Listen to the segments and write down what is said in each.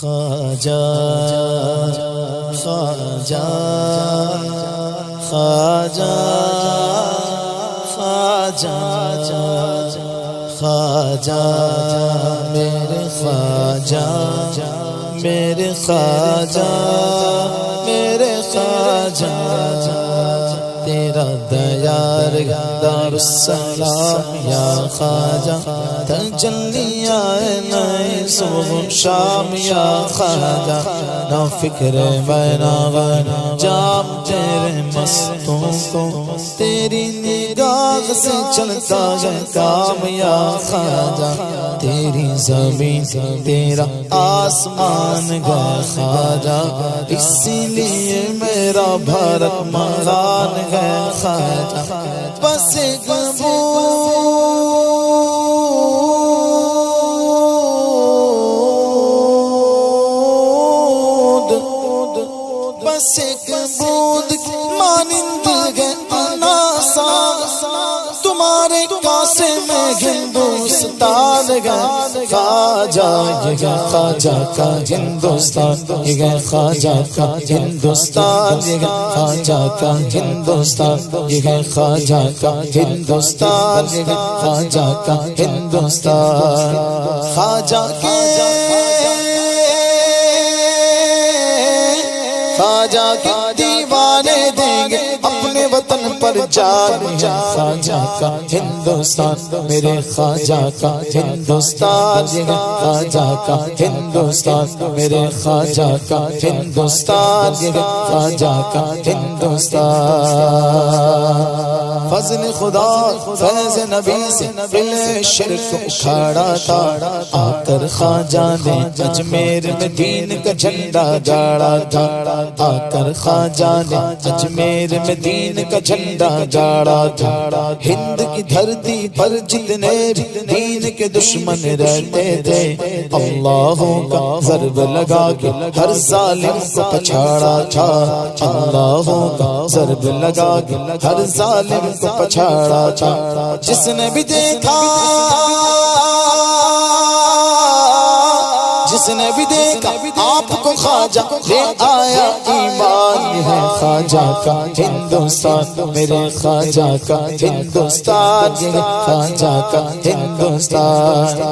خواجہ خواجہ خواجہ خواجہ خواجہ میرے خواجہ میرے خواجہ میرے خواجہ تیرا دیار دار السلام یا خواجہ تجلی آئے نئے صبح شام یا خواجہ نہ فکر بینا غیر جام تیرے مستوں کو تیری نگاہ سے چلتا ہے کام یا خواجہ تیری زمین تیرا آسمان گئے خواجہ اسی لیے میرا بھارت مغان گئے خواجہ بس ایک بس ایک بوند مانند گئے اناسا تمہارے کاسے میں ہندوستان گئے خواجہ یہ گئے خواجہ کا ہندوستان یہ گئے خواجہ کا ہندوستان یہ گئے خواجہ کا ہندوستان یہ گئے خواجہ کا ہندوستان یہ گئے خواجہ کا ہندوستان خواجہ کے خواجہ کے دیوانے دیں گے اپنے وطن پر جان خواجہ کا ہندوستان میرے خواجہ کا ہندوستان یہ خواجہ کا ہندوستان میرے خواجہ کا ہندوستان یہ خواجہ کا ہندوستان فضل خدا فیض نبی سے دل شرک اکھاڑا تھا آ کر خواجہ نے اجمیر میں دین کا جھنڈا گاڑا تھا آ کر خواجہ نے اجمیر میں دین کا جھنڈا گاڑا تھا ہند کی دھرتی پر جتنے دین کے دشمن رہتے تھے اللہ کا ضرب لگا کے ہر ظالم کو پچھاڑا تھا اللہ کا ضرب لگا کے ہر ظالم کو پچھاڑا تھا جس نے بھی دیکھا جس نے بھی دیکھا آپ کو خواجہ لے آیا ایمان ہے خواجہ کا ہندوستان میرے خواجہ کا ہندوستان یہ خواجہ کا ہندوستان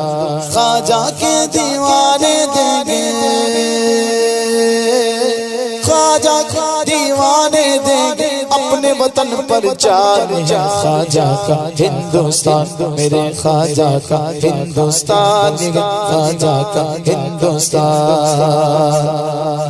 خواجہ کے دیوانے دیں گے خواجہ کے دیوانے دیں گے اپنے وطن پر جان ہے خواجہ کا ہندوستان میرے خواجہ کا ہندوستان یہ خواجہ کا ہندوستان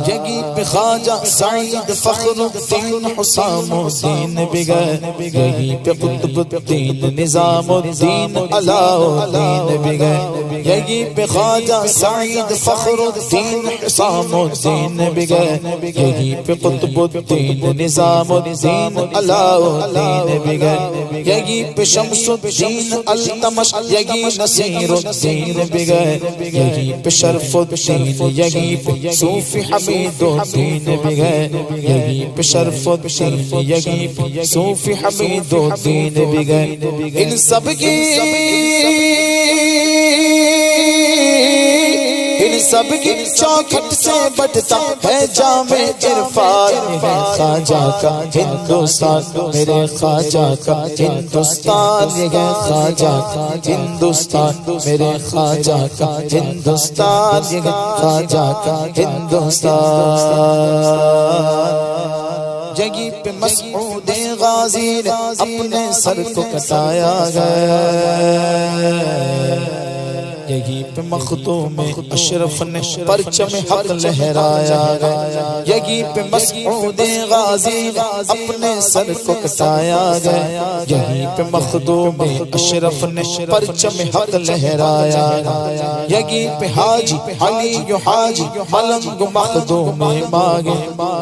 یہی پہ خواجہ سعید فخر الدین حسام الدین بھی گئے یہی پہ قطب الدین نظام الدین علاء الدین بھی گئے یہی پہ خواجہ سعید فخر الدین حسام الدین بھی گئے یہی پہ قطب الدین نظام الدین علاء الدین بھی گئے یہی پہ شمس الدین التمش یہی نصیر الدین بھی گئے یہی پہ شرف الدین یہی پہ صوفی حمید الدین بھی گئے یہی پہ شرف الدین یہی پہ صوفی حمید الدین بھی گئے ان سب کی سب کی چوکھٹ سے بٹتا ہے جام عرفان ہے خواجہ کا ہندوستان میرے خواجہ کا ہندوستان یہ ہے خواجہ کا ہندوستان میرے خواجہ کا ہندوستان یہ ہے خواجہ کا ہندوستان جگہ پہ مسعود غازی نے اپنے سر کو کٹایا گیا یہی پہ مخدوم اشرف نے پرچم حق لہرایا گیا یہی پہ مسعود غازی اپنے سر کو کٹایا گیا یہی پہ مخدوم اشرف نے پرچم حق لہرایا گیا یہی پہ حاجی علی حاجی ملنگ مخدوم مانگے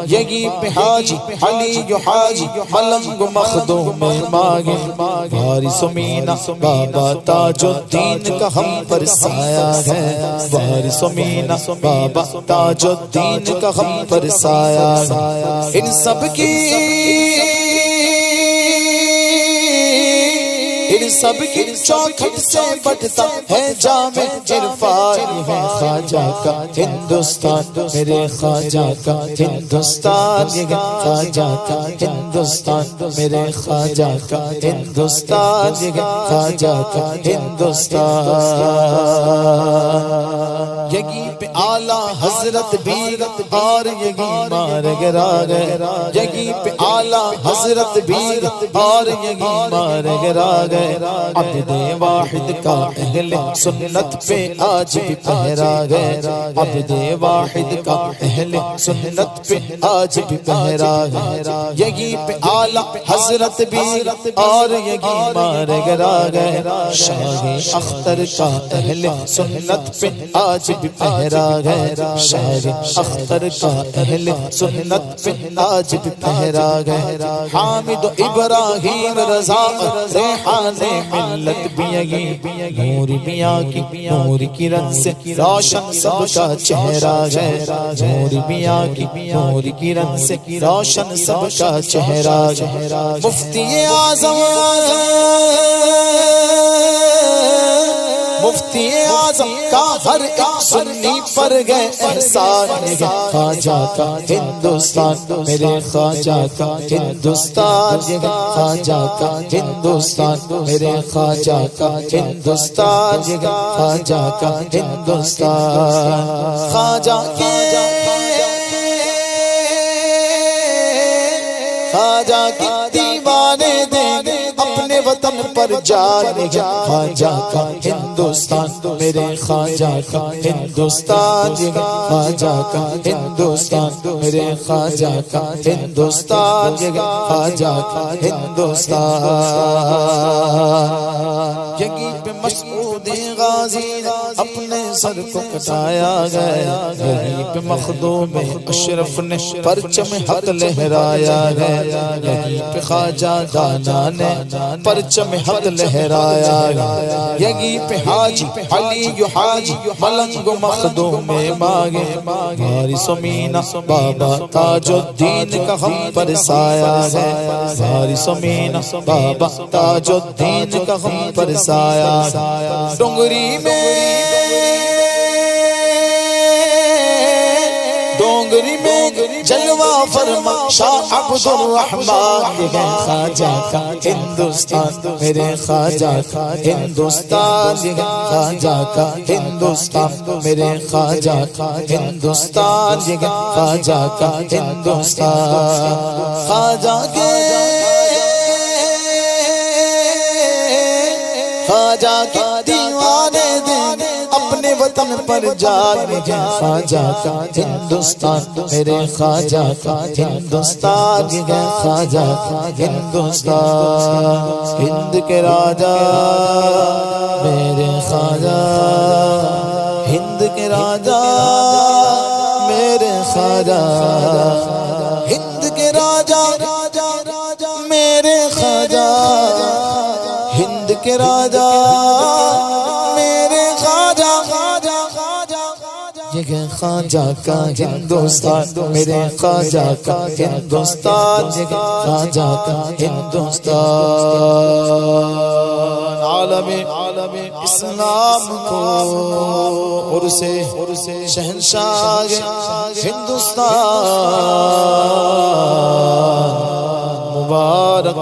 یہی پہ حاجی علی حاجی ملنگ مخدوم مانگے وارث مینا بابا تاج الدین کا ہم پر سایہ ہے وارث مینا بابا تاج الدین کا ہم پر سایہ ہے ان سب کی پھر سب کی چوکھٹ سے بٹتا ہے جام عرفان ہے خواجہ کا ہندوستان میرے خواجہ کا ہندوستان یہ خواجہ کا ہندوستان میرے خواجہ کا ہندوستان یہ خواجہ کا ہندوستان یگی پہ اعلیٰ حضرت بھی اور یگی مار گرا گئے یگی پہ اعلیٰ حضرت بھی اور یگی مار گرا گئے عبد واحد کا اہل سنت پہ آج بھی پہرا گئے عبد واحد کا اہل سنت پہ آج بھی پہرا گئے یگی پہ اعلیٰ حضرت بھی اور یگی مار گرا گئے شاہ اختر کا اہل سنت پہ آج بھی پہرا گئے شاہ اختر کا اہل سنت پہ آج بھی پہرا گئے حامد ابراہیم رضا ریحان ملت بیگی نور میاں کی نور کی رنگ سے روشن سب کا چہرہ گئے نور میاں کی نور کی رنگ سے روشن سب کا چہرہ مفتی اعظم مفتی اعظم کا ہر ایک سنی پر گئے احسان خواجہ کا ہندوستان میرے خواجہ کا ہندوستان خواجہ کا ہندوستان میرے خواجہ کا ہندوستان خواجہ کا ہندوستان خواجہ کے خواجہ کے دیوانے دیں اپنے وطن پر جان خواجہ کا ہندوستان میرے خواجہ کا ہندوستان خواجہ کا ہندوستان میرے خواجہ کا ہندوستان خواجہ کا ہندوستان یگی پہ مسعود غازی اپنے سر کو کٹایا گیا یگی پہ مخدوم اشرف نے پرچم حق لہرایا گیا یگی پہ خواجہ دانا نے پرچم حق لہرایا گیا یگی پہ حاجی علی حاجی ملنگ مخدوم مانگے وارث مینا بابا تاج الدین کا ہم پر سایہ ہے وارث مینا بابا تاج الدین کا ہم پر سایہ ڈونگری میں جلوہ فرما شاہ عبد الرحمن خواجہ کا ہندوستان میرے خواجہ کا ہندوستان خواجہ کا ہندوستان میرے خواجہ کا ہندوستان خواجہ کا ہندوستان خواجہ کے خواجہ کے دیوانے دیں اپنے وطن پر جان خواجہ کا ہندوستان میرے خواجہ کا ہندوستان خواجہ کا ہندوستان ہند کے راجا میرے خواجہ ہند کے راجا میرے خواجہ ہند کے راجا میرے خواجہ ہند کے راجا خواجہ کا ہندوستان میرے خواجہ کا ہندوستان خواجہ کا ہندوستان عالم اسلام کو عرص شہنشاہ ہندوستان مبارک